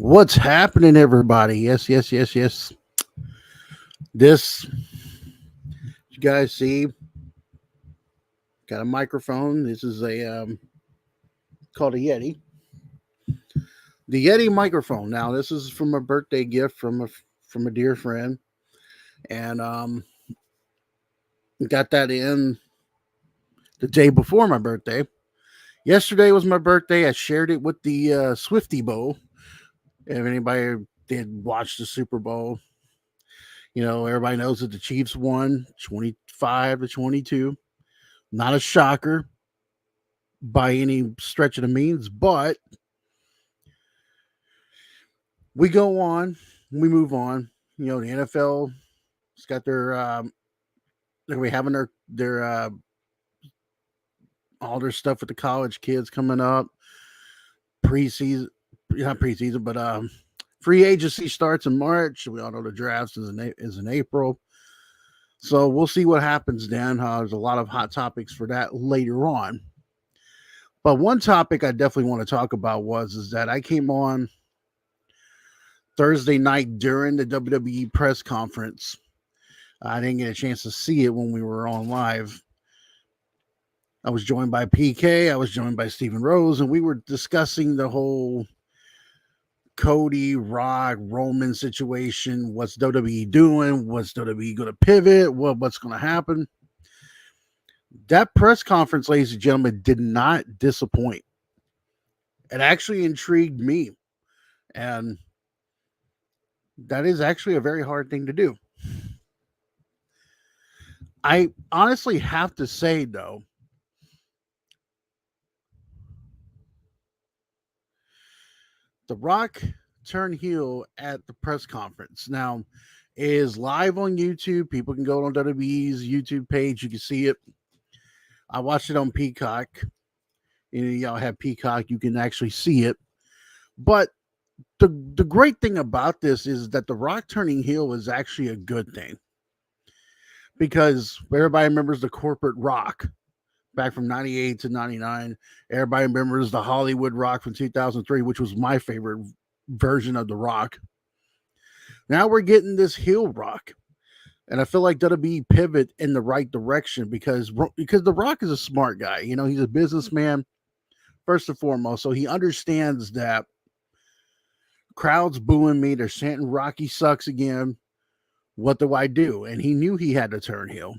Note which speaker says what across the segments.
Speaker 1: What's happening, everybody? Yes. This, you guys see, got a microphone. This is called a Yeti. The Yeti microphone. Now, this is from a birthday gift from a dear friend, and got that in the day before my birthday. Yesterday was my birthday. I shared it with the Swifty Bowl. If anybody did watch the Super Bowl, everybody knows that the Chiefs won 25-22. Not a shocker by any stretch of the means, but we go on, we move on. The NFL has got they're gonna be having their all their stuff with the college kids coming up. Preseason, not preseason, but free agency starts in March. We all know the draft is in April. So we'll see what happens then. There's a lot of hot topics for that later on. But one topic I definitely want to talk about is that I came on Thursday night during the WWE press conference. I didn't get a chance to see it when we were on live. I was joined by PK. I was joined by Stephen Rose, and we were discussing the whole Cody, Rock, Roman situation. What's WWE doing? What's WWE going to pivot? What's going to happen? That press conference, ladies and gentlemen, did not disappoint. It actually intrigued me. And that is actually a very hard thing to do. I honestly have to say, though, The Rock turned heel at the press conference. Now, it is live on YouTube. People can go on WWE's YouTube page. You can see it. I watched it on Peacock. Y'all have Peacock. You can actually see it. But the great thing about this is that The Rock turning heel is actually a good thing. Because everybody remembers the corporate Rock back from 98 to 99. Everybody remembers the Hollywood Rock from 2003, which was my favorite version of The Rock. Now we're getting this heel Rock. And I feel like WWE pivot in the right direction because The Rock is a smart guy. He's a businessman, first and foremost. So he understands that crowds booing me. They're chanting Rocky sucks again. What do I do? And he knew he had to turn heel.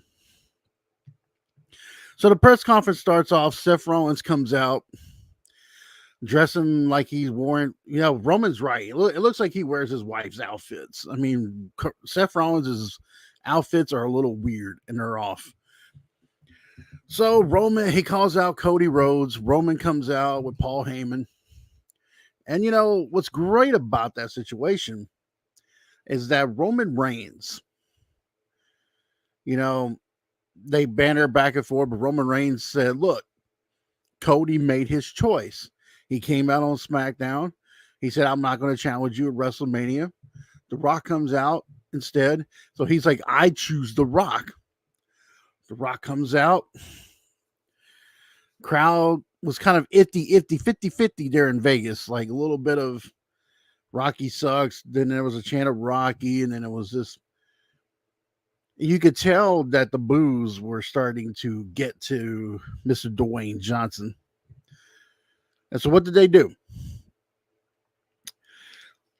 Speaker 1: So the press conference starts off. Seth Rollins comes out dressing like he's wearing, Roman's right. It looks like he wears his wife's outfits. I mean, Seth Rollins' outfits are a little weird and they're off. So Roman, he calls out Cody Rhodes. Roman comes out with Paul Heyman. And what's great about that situation is that Roman Reigns, they banter back and forth, but Roman Reigns said, look, Cody made his choice. He came out on SmackDown. He said, I'm not going to challenge you at WrestleMania. The Rock comes out instead. So he's like, I choose The Rock. The Rock comes out. Crowd was kind of 50-50 there in Vegas. Like a little bit of Rocky sucks. Then there was a chant of Rocky. And then it was this. You could tell that the boos were starting to get to Mr. Dwayne Johnson. And so what did they do?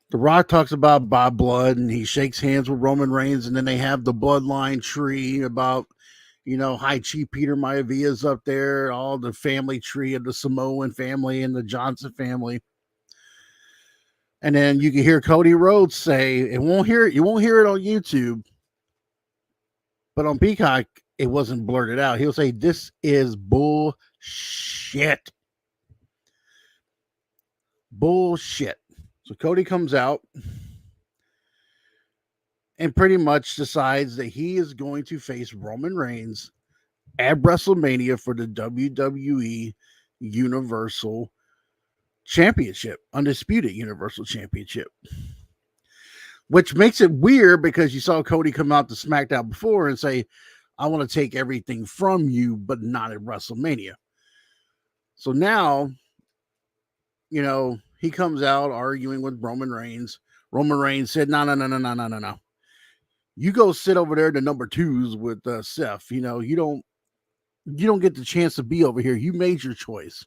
Speaker 1: The Rock talks about Bob Blood and he shakes hands with Roman Reigns. And then they have the bloodline tree about, High Chief Peter Maivia's up there, all the family tree of the Samoan family and the Johnson family. And then you can hear Cody Rhodes say, you won't hear it on YouTube. But on Peacock, it wasn't blurted out. He'll say, this is bullshit. Bullshit. So Cody comes out and pretty much decides that he is going to face Roman Reigns at WrestleMania for the WWE Universal Championship, Undisputed Universal Championship. Which makes it weird because you saw Cody come out to SmackDown before and say, I want to take everything from you, but not at WrestleMania. So now, he comes out arguing with Roman Reigns. Roman Reigns said, "No, no, no, no, no, no, no, no. You go sit over there to number twos with Seth. You don't get the chance to be over here. You made your choice."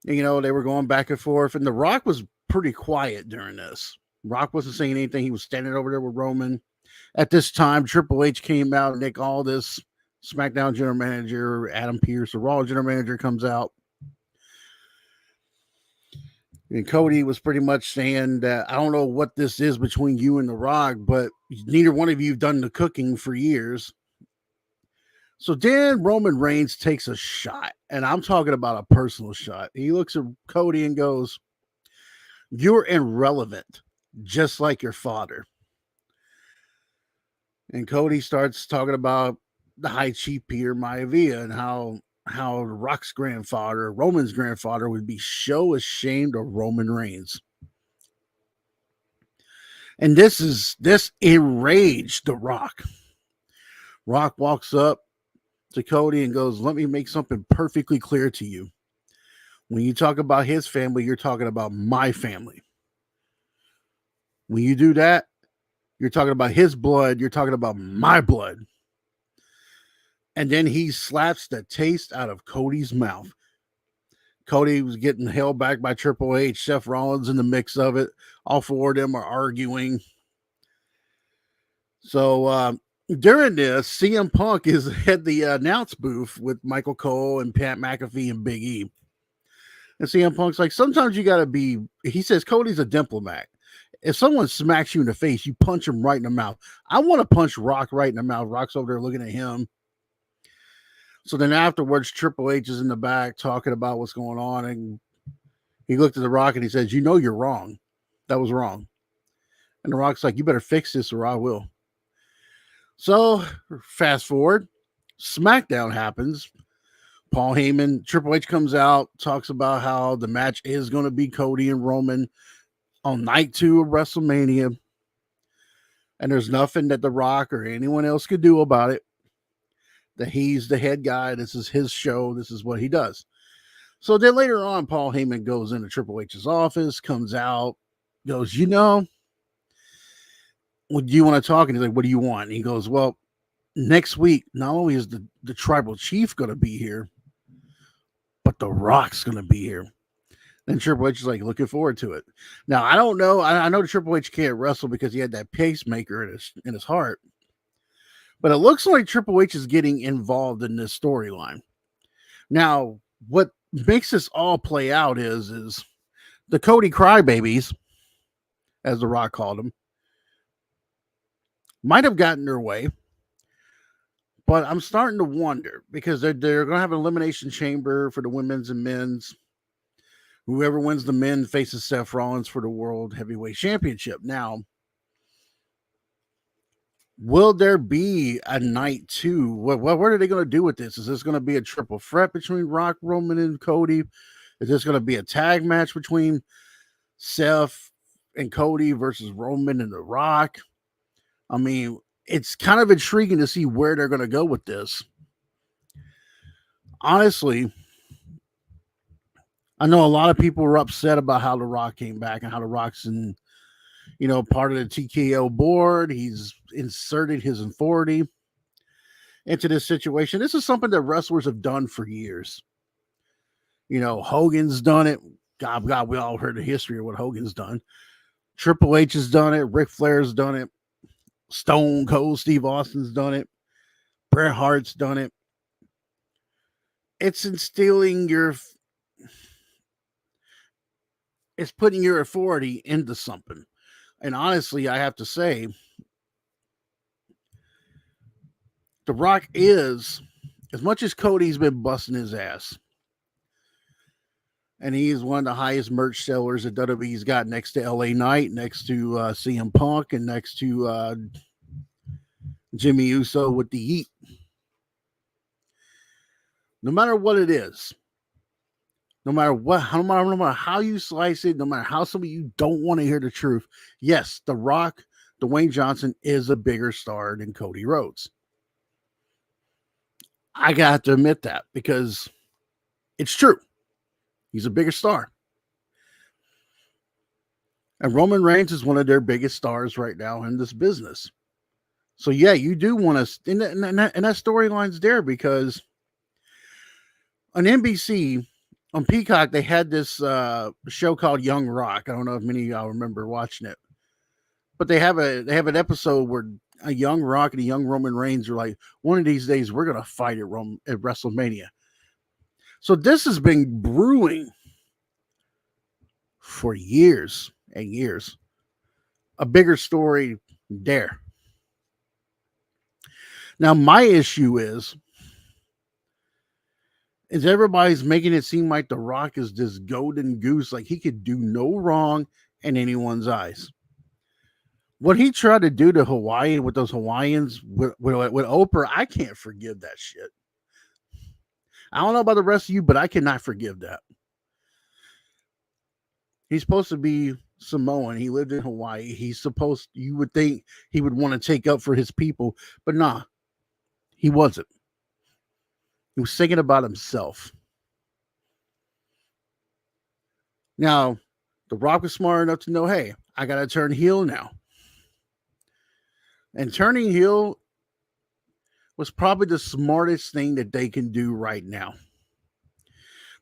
Speaker 1: And, they were going back and forth, and The Rock was pretty quiet during this. Rock wasn't saying anything. He was standing over there with Roman. At this time, Triple H came out. Nick Aldis, SmackDown general manager, Adam Pearce, the Raw general manager, comes out. And Cody was pretty much saying that, "I don't know what this is between you and The Rock, but neither one of you have done the cooking for years." So then Roman Reigns takes a shot, and I'm talking about a personal shot. He looks at Cody and goes, "You're irrelevant, just like your father." And Cody starts talking about the High Chief Peter Maivia and how Rock's grandfather, Roman's grandfather, would be so ashamed of Roman Reigns. And this enraged The Rock. Rock walks up to Cody and goes, "Let me make something perfectly clear to you. When you talk about his family, you're talking about my family. When you do that, you're talking about his blood, you're talking about my blood." And then he slaps the taste out of Cody's mouth. Cody was getting held back by Triple H, Seth Rollins in the mix of it. All four of them are arguing. So during this, CM Punk is at the announce booth with Michael Cole and Pat McAfee and Big E. And CM Punk's like, "Sometimes you got to be," he says, "Cody's a diplomat. If someone smacks you in the face, you punch him right in the mouth. I want to punch Rock right in the mouth." Rock's over there looking at him. So then afterwards, Triple H is in the back talking about what's going on. And he looked at The Rock and he says, "You know you're wrong. That was wrong." And The Rock's like, "You better fix this or I will." So fast forward, SmackDown happens. Paul Heyman, Triple H comes out, talks about how the match is going to be Cody and Roman on night 2 of WrestleMania. And there's nothing that The Rock or anyone else could do about it. That he's the head guy. This is his show. This is what he does. So then later on, Paul Heyman goes into Triple H's office, comes out, goes, "What do you want to talk?" And he's like, "What do you want?" And he goes, "Well, next week, not only is the tribal chief going to be here, but The Rock's going to be here." And Triple H is like, "Looking forward to it." Now, I don't know. I know Triple H can't wrestle because he had that pacemaker in his heart. But it looks like Triple H is getting involved in this storyline. Now, what makes this all play out is the Cody crybabies, as The Rock called them, might have gotten their way. But I'm starting to wonder because they're going to have an elimination chamber for the women's and men's. Whoever wins the men faces Seth Rollins for the World Heavyweight Championship. Now, will there be a night 2? What are they going to do with this? Is this going to be a triple threat between Rock, Roman, and Cody? Is this going to be a tag match between Seth and Cody versus Roman and The Rock? I mean, it's kind of intriguing to see where they're going to go with this. Honestly, I know a lot of people were upset about how The Rock came back and how The Rock's in, part of the TKO board. He's inserted his authority into this situation. This is something that wrestlers have done for years. Hogan's done it. God, we all heard the history of what Hogan's done. Triple H has done it. Ric Flair's done it. Stone Cold Steve Austin's done it. Bret Hart's done it. It's it's putting your authority into something. And honestly, I have to say, The Rock is, as much as Cody's been busting his ass, and he is one of the highest merch sellers that WWE's got next to LA Knight, next to CM Punk, and next to Jimmy Uso with the Heat. No matter what it is, no matter how you slice it, no matter how some of you don't want to hear the truth, yes, The Rock, Dwayne Johnson, is a bigger star than Cody Rhodes. I got to admit that because it's true. He's a bigger star. And Roman Reigns is one of their biggest stars right now in this business. So yeah, you do want to, and that storyline's there because on NBC, on Peacock, they had this show called Young Rock. I don't know if many of y'all remember watching it, but they have an episode where a young Rock and a young Roman Reigns are like, one of these days we're gonna fight at WrestleMania. So this has been brewing for years and years. A bigger story there. Now my issue is everybody's making it seem like The Rock is this golden goose, like he could do no wrong in anyone's eyes. What he tried to do to Hawaii with those Hawaiians with Oprah, I can't forgive that shit. I don't know about the rest of you, but I cannot forgive that. He's supposed to be Samoan. He lived in Hawaii. You would think he would want to take up for his people, but nah, he wasn't. He was thinking about himself. Now, The Rock was smart enough to know, hey, I got to turn heel now. And turning heel was probably the smartest thing that they can do right now.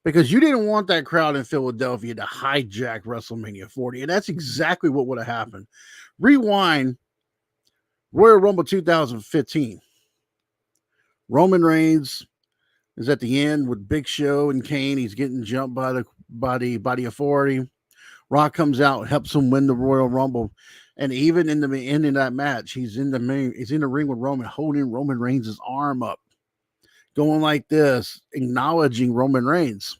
Speaker 1: Because you didn't want that crowd in Philadelphia to hijack WrestleMania 40. And that's exactly what would have happened. Rewind Royal Rumble 2015. Roman Reigns is at the end with Big Show and Kane. He's getting jumped by the authority. Rock comes out, helps him win the Royal Rumble. And even in the end of that match, he's in the ring with Roman, holding Roman Reigns' arm up, going like this, acknowledging Roman Reigns.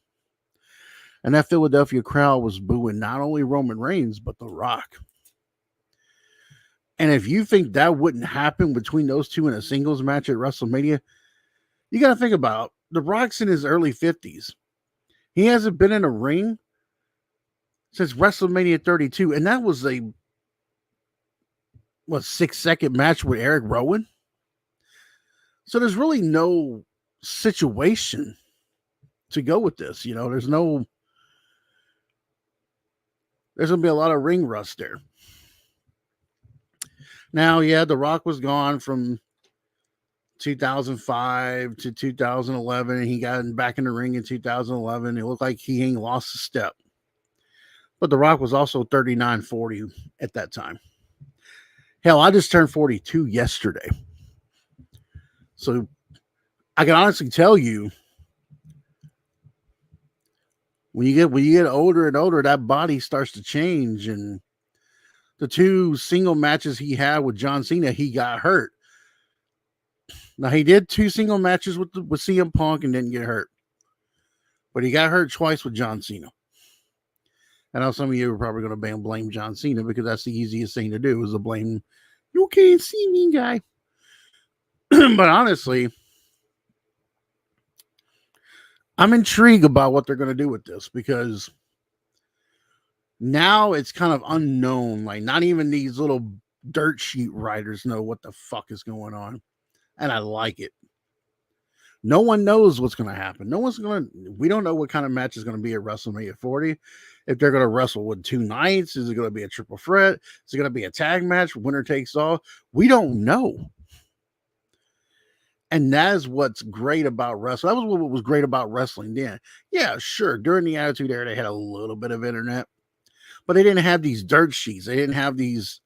Speaker 1: And that Philadelphia crowd was booing not only Roman Reigns, but The Rock. And if you think that wouldn't happen between those two in a singles match at WrestleMania, you got to think about it. The Rock's in his early 50s. He hasn't been in a ring since WrestleMania 32. And that was a 6-second match with Eric Rowan. So there's really no situation to go with this. There's going to be a lot of ring rust there. Now, yeah, The Rock was gone from 2005 to 2011, and he got back in the ring in 2011. It looked like he ain't lost a step. But The Rock was also 39, 40 at that time. Hell, I just turned 42 yesterday. So I can honestly tell you, when you get older and older, that body starts to change. And the two single matches he had with John Cena, he got hurt. Now he did 2 single matches with CM Punk and didn't get hurt, but he got hurt twice with John Cena. I know some of you are probably going to blame John Cena because that's the easiest thing to do is to blame you can't see me guy. But honestly, I'm intrigued about what they're going to do with this because now it's kind of unknown. Like not even these little dirt sheet writers know what the fuck is going on. And I like it. No one knows what's going to happen. We don't know what kind of match is going to be at WrestleMania 40. If they're going to wrestle with 2 nights, is it going to be a triple threat? Is it going to be a tag match? Winner takes all? We don't know. And that is what's great about wrestling. That was what was great about wrestling then. Yeah, sure. During the Attitude Era, they had a little bit of internet, but they didn't have these dirt sheets. They didn't have these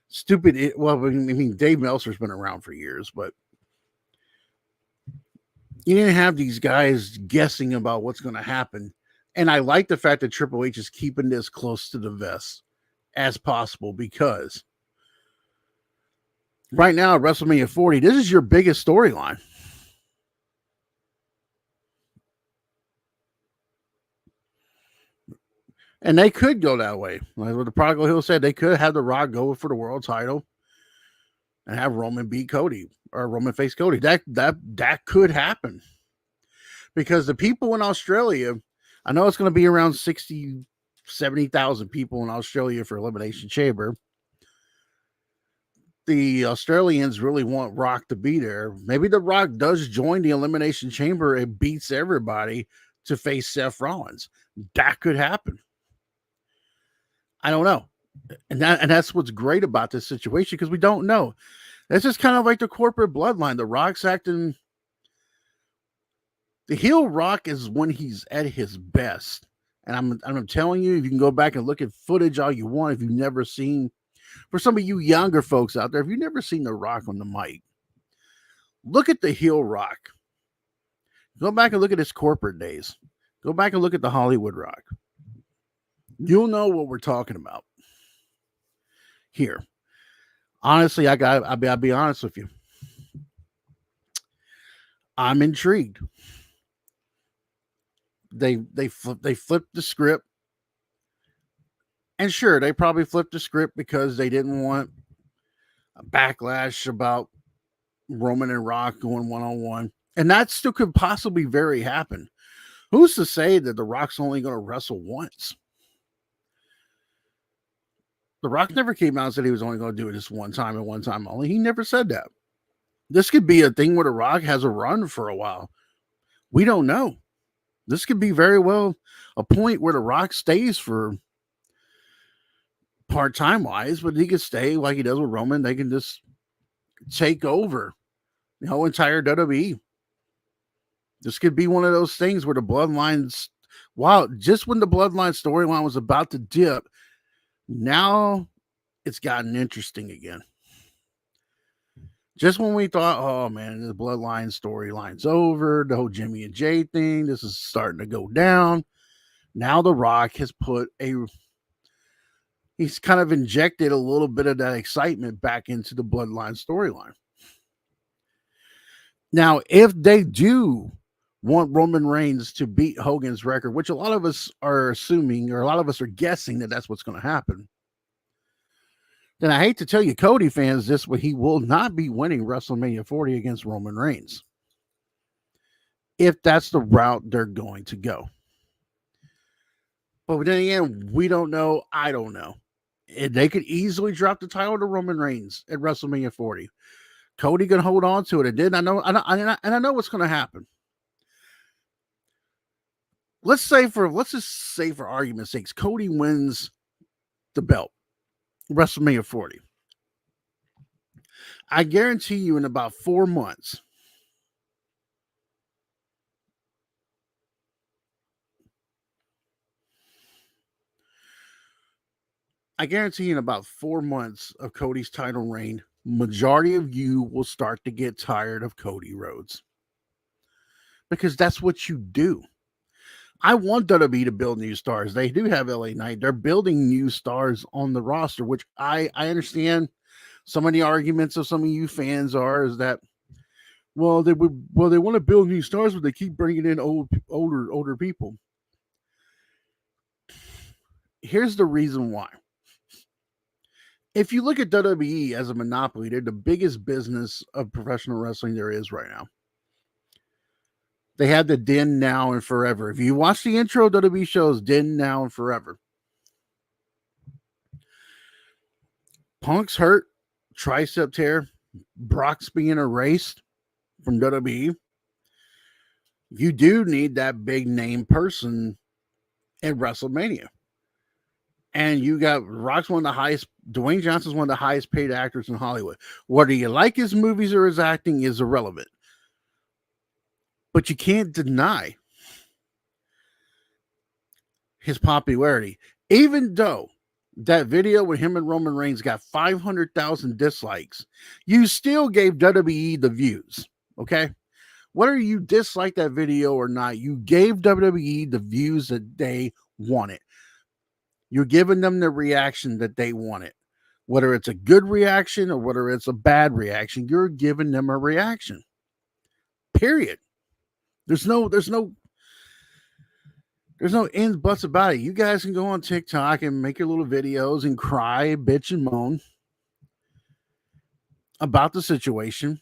Speaker 1: stupid. Dave Meltzer's been around for years, but you didn't have these guys guessing about what's going to happen. And I like the fact that Triple H is keeping this close to the vest as possible because right now at WrestleMania 40, this is your biggest storyline. And they could go that way. Like what the Prodigal Hill said, they could have The Rock go for the world title and have Roman beat Cody or Roman face Cody. That could happen. Because the people in Australia, I know it's going to be around 60, 70,000 people in Australia for Elimination Chamber. The Australians really want Rock to be there. Maybe The Rock does join the Elimination Chamber and beats everybody to face Seth Rollins. That could happen. I don't know. And that's what's great about this situation because we don't know. It's just kind of like the corporate bloodline. The Rock's acting. The heel Rock is when he's at his best. And I'm telling you, if you can go back and look at footage all you want, if you've never seen, for some of you younger folks out there, if you've never seen The Rock on the mic, look at the heel Rock. Go back and look at his corporate days. Go back and look at the Hollywood Rock. You'll know what we're talking about here. Honestly, I'll be honest with you. I'm intrigued. They flipped the script, and sure, they probably flipped the script because they didn't want a backlash about Roman and Rock going one on one, and that still could possibly very happen. Who's to say that the Rock's only going to wrestle once? The Rock never came out and said he was only going to do it this one time and one time only. He never said that. This could be a thing where The Rock has a run for a while. We don't know. This could be very well a point where The Rock stays for part-time wise, but he could stay like he does with Roman. They can just take over the whole entire WWE. This could be one of those things where the bloodlines, wow, just when the bloodline storyline was about to dip, now it's gotten interesting again. Just when we thought, oh man, the bloodline storyline's over, the whole Jimmy and Jay thing, this is starting to go down. Now The Rock has he's kind of injected a little bit of that excitement back into the bloodline storyline. Now, if they do want Roman Reigns to beat Hogan's record, which a lot of us are assuming, or a lot of us are guessing that that's what's going to happen, then I hate to tell you, Cody fans, this, but he will not be winning WrestleMania 40 against Roman Reigns if that's the route they're going to go. But then again, we don't know. I don't know. They could easily drop the title to Roman Reigns at WrestleMania 40. Cody can hold on to it. And then I know what's going to happen. Let's just say for argument's sake, Cody wins the belt, WrestleMania 40. I guarantee you in about 4 months, of Cody's title reign, majority of you will start to get tired of Cody Rhodes. Because that's what you do. I want WWE to build new stars. They do have LA Knight. They're building new stars on the roster, which I understand some of the arguments of some of you fans is that, well, they want to build new stars, but they keep bringing in older people. Here's the reason why. If you look at WWE as a monopoly, they're the biggest business of professional wrestling there is right now. They have the Then, Now, and Forever. If you watch the intro, WWE shows Then, Now, and Forever. Punk's hurt, tricep tear, Brock's being erased from WWE. You do need that big name person at WrestleMania. And you got Rock's one of the highest, Dwayne Johnson's one of the highest paid actors in Hollywood. Whether you like his movies or his acting is irrelevant. But you can't deny his popularity. Even though that video with him and Roman Reigns got 500,000 dislikes, you still gave WWE the views, okay? Whether you dislike that video or not, you gave WWE the views that they wanted. You're giving them the reaction that they wanted. Whether it's a good reaction or whether it's a bad reaction, you're giving them a reaction. Period. There's no ends buts about it. You guys can go on TikTok and make your little videos and cry, bitch, and moan about the situation.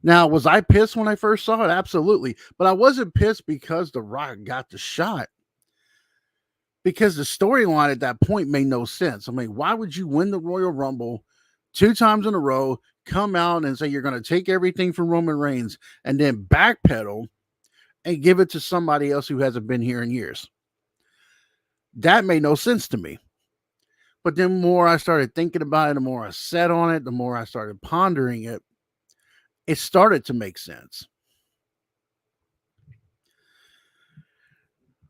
Speaker 1: Now, was I pissed when I first saw it? Absolutely. But I wasn't pissed because The Rock got the shot. Because the storyline at that point made no sense. I mean, why would you win the Royal Rumble 2 times in a row, come out and say you're going to take everything from Roman Reigns and then backpedal and give it to somebody else who hasn't been here in years? That made no sense to me. But then the more I started thinking about it, the more I sat on it, the more I started pondering it, it started to make sense.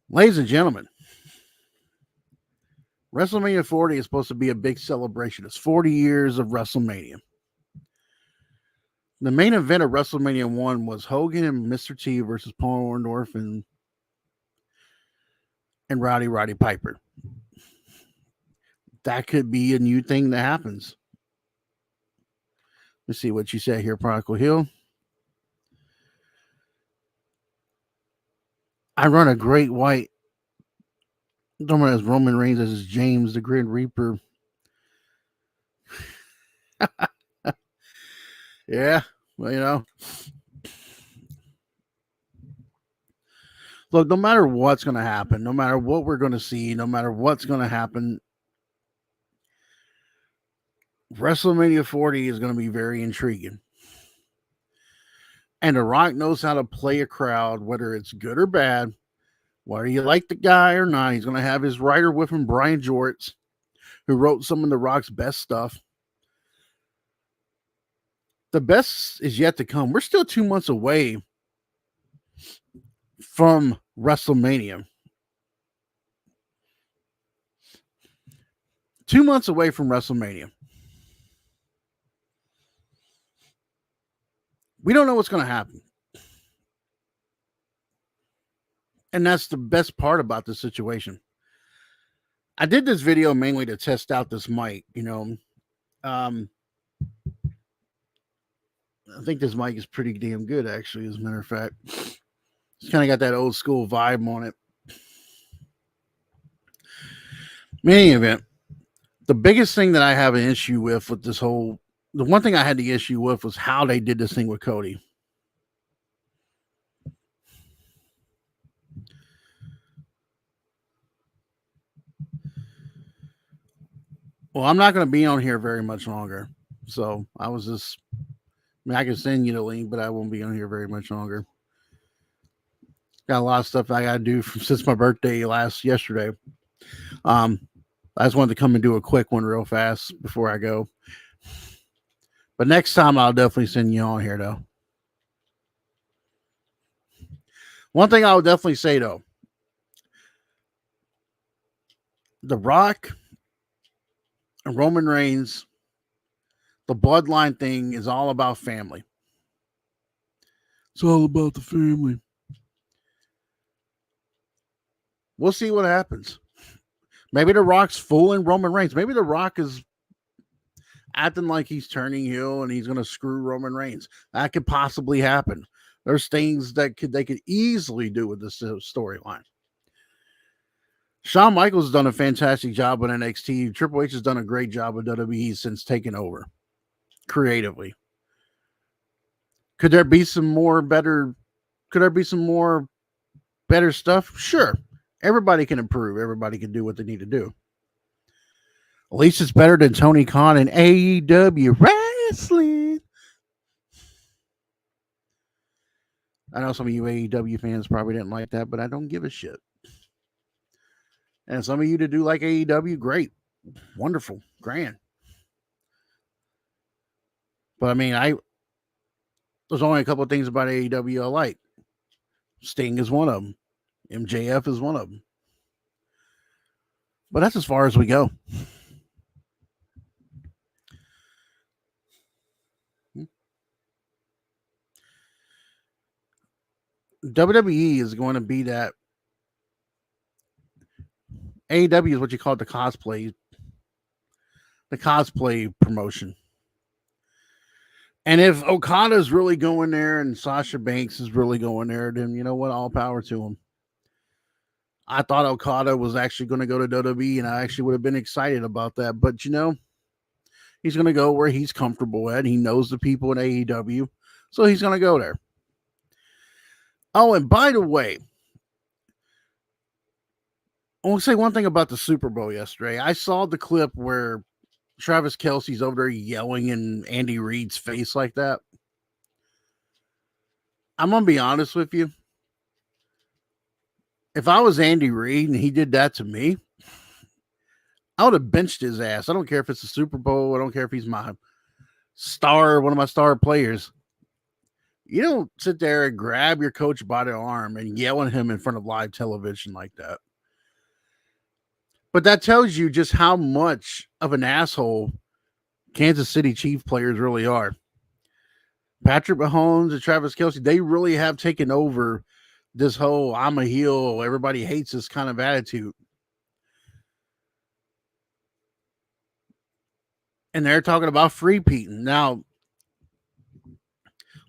Speaker 1: Ladies and gentlemen, WrestleMania 40 is supposed to be a big celebration. It's 40 years of WrestleMania. The main event of WrestleMania 1 was Hogan and Mr. T versus Paul Orndorff and Roddy Piper. That could be a new thing that happens. Let's see what you said here, Prodigal Hill. I run a great white. Someone as Roman Reigns as James the Grid Reaper. Yeah, well, look, no matter what's going to happen, no matter what we're going to see, no matter what's going to happen, WrestleMania 40 is going to be very intriguing. And The Rock knows how to play a crowd, whether it's good or bad, whether you like the guy or not. He's going to have his writer with him, Brian Jorts, who wrote some of The Rock's best stuff. The best is yet to come. We're still 2 months away from WrestleMania. 2 months away from WrestleMania. We don't know what's going to happen. And that's the best part about this situation. I did this video mainly to test out this mic, I think this mic is pretty damn good, actually, as a matter of fact. It's kind of got that old school vibe on it. In any event, the biggest thing that I have an issue with this whole, the one thing I had the issue with was how they did this thing with Cody. Well, I'm not going to be on here very much longer. So I was just, I can send you the link, but I won't be on here very much longer. Got a lot of stuff I got to do since my birthday yesterday. I just wanted to come and do a quick one real fast before I go. But next time I'll definitely send you on here, though. One thing I would definitely say, though, The Rock and Roman Reigns, the bloodline thing is all about family. It's all about the family. We'll see what happens. Maybe The Rock's fooling Roman Reigns. Maybe The Rock is acting like he's turning heel and he's going to screw Roman Reigns. That could possibly happen. There's things that they could easily do with this storyline. Shawn Michaels has done a fantastic job with NXT. Triple H has done a great job with WWE since taking over creatively. Could there be some more better? Could there be some more better stuff? Sure. Everybody can improve. Everybody can do what they need to do. At least it's better than Tony Khan and AEW wrestling. I know some of you AEW fans probably didn't like that, but I don't give a shit. And some of you that do like AEW, great, wonderful, grand. But I mean, there's only a couple of things about AEW I like. Sting is one of them. MJF is one of them. But that's as far as we go. WWE is going to be that. AEW is what you call the cosplay promotion. And if Okada's really going there and Sasha Banks is really going there, then you know what? All power to him. I thought Okada was actually going to go to WWE, and I actually would have been excited about that. But, he's going to go where he's comfortable at. He knows the people in AEW, so he's going to go there. Oh, and by the way, I want to say one thing about the Super Bowl yesterday. I saw the clip where Travis Kelce's over there yelling in Andy Reid's face like that. I'm going to be honest with you. If I was Andy Reid and he did that to me, I would have benched his ass. I don't care if it's a Super Bowl. I don't care if he's my star, one of my star players. You don't sit there and grab your coach by the arm and yell at him in front of live television like that. But that tells you just how much of an asshole Kansas City Chief players really are. Patrick Mahomes and Travis Kelce, they really have taken over this whole I'm a heel, everybody hates this kind of attitude. And they're talking about free peating. Now,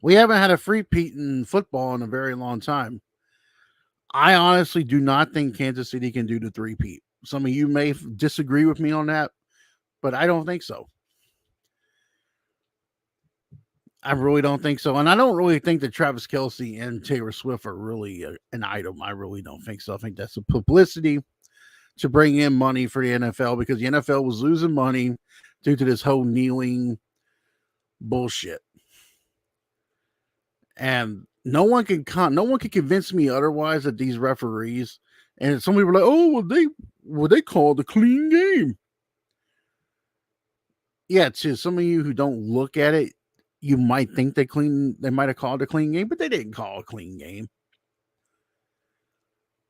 Speaker 1: we haven't had a free peat in football in a very long time. I honestly do not think Kansas City can do the three-peat. Some of you may disagree with me on that, but I don't think so. I really don't think so. And I don't really think that Travis Kelce and Taylor Swift are really an item. I really don't think so. I think that's a publicity to bring in money for the NFL because the NFL was losing money due to this whole kneeling bullshit. And no one can convince me otherwise that these referees and some people are like, oh, well they called a clean game. Yeah, to some of you who don't look at it, you might think they might have called a clean game, but they didn't call a clean game.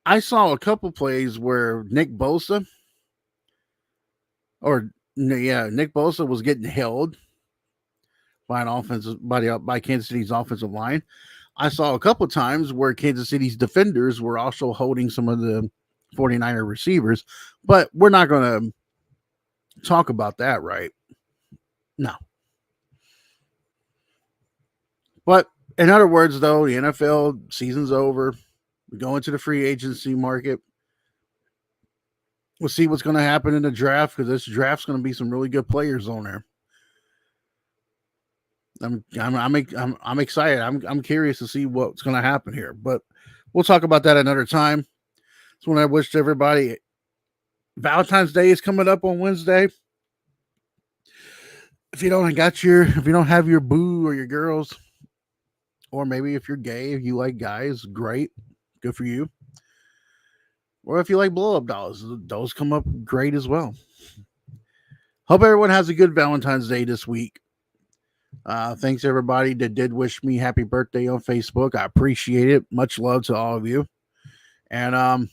Speaker 1: I saw a couple plays where Nick Bosa was getting held by by Kansas City's offensive line. I saw a couple times where Kansas City's defenders were also holding some of the 49er receivers, but we're not going to talk about that, right? No. But in other words, though, the NFL season's over. We go into the free agency market. We'll see what's going to happen in the draft because this draft's going to be some really good players on there. I'm excited. I'm curious to see what's going to happen here, but we'll talk about that another time. So when I wish everybody Valentine's Day is coming up on Wednesday. If you don't have your boo or your girls, or maybe if you're gay, if you like guys, great, good for you. Or if you like blow up dolls, those come up great as well. Hope everyone has a good Valentine's Day this week. Thanks everybody that did wish me happy birthday on Facebook. I appreciate it. Much love to all of you. And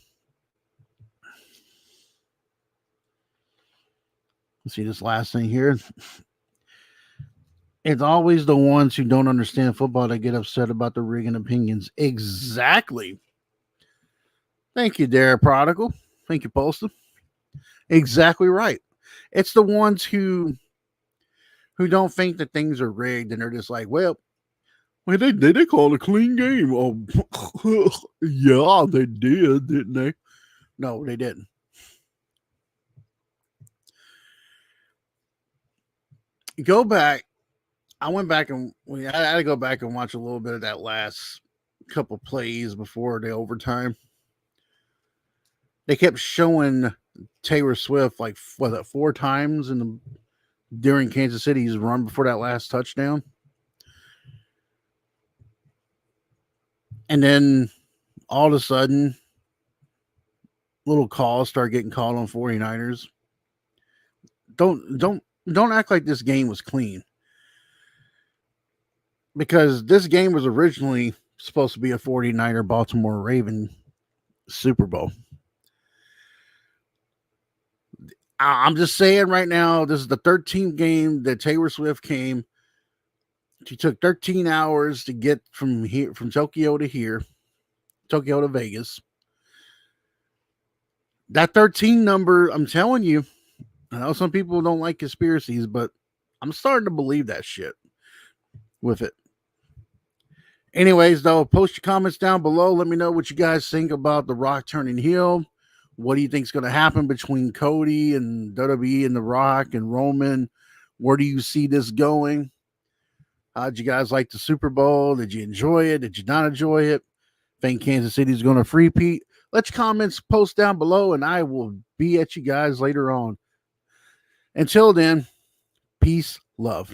Speaker 1: let's see this last thing here. It's always the ones who don't understand football that get upset about the rigging opinions. Exactly. Thank you, Derek Prodigal. Thank you, Postal. Exactly right. It's the ones who don't think that things are rigged and they're just like, well, they called a clean game. Oh, yeah, they did, didn't they? No, they didn't. Go back. I went back and I had to go back and watch a little bit of that last couple plays before the overtime. They kept showing Taylor Swift like 4 times during Kansas City's run before that last touchdown. And then all of a sudden, little calls start getting called on 49ers. Don't act like this game was clean. Because this game was originally supposed to be a 49er Baltimore Raven Super Bowl. I'm just saying right now, this is the 13th game that Taylor Swift came. She took 13 hours to get from Tokyo to Vegas. That 13 number, I'm telling you, I know some people don't like conspiracies, but I'm starting to believe that shit with it. Anyways, though, post your comments down below. Let me know what you guys think about The Rock turning heel. What do you think is going to happen between Cody and WWE and The Rock and Roman? Where do you see this going? How'd you guys like the Super Bowl? Did you enjoy it? Did you not enjoy it? Think Kansas City is going to free-peat? Let your comments post down below, and I will be at you guys later on. Until then, peace, love.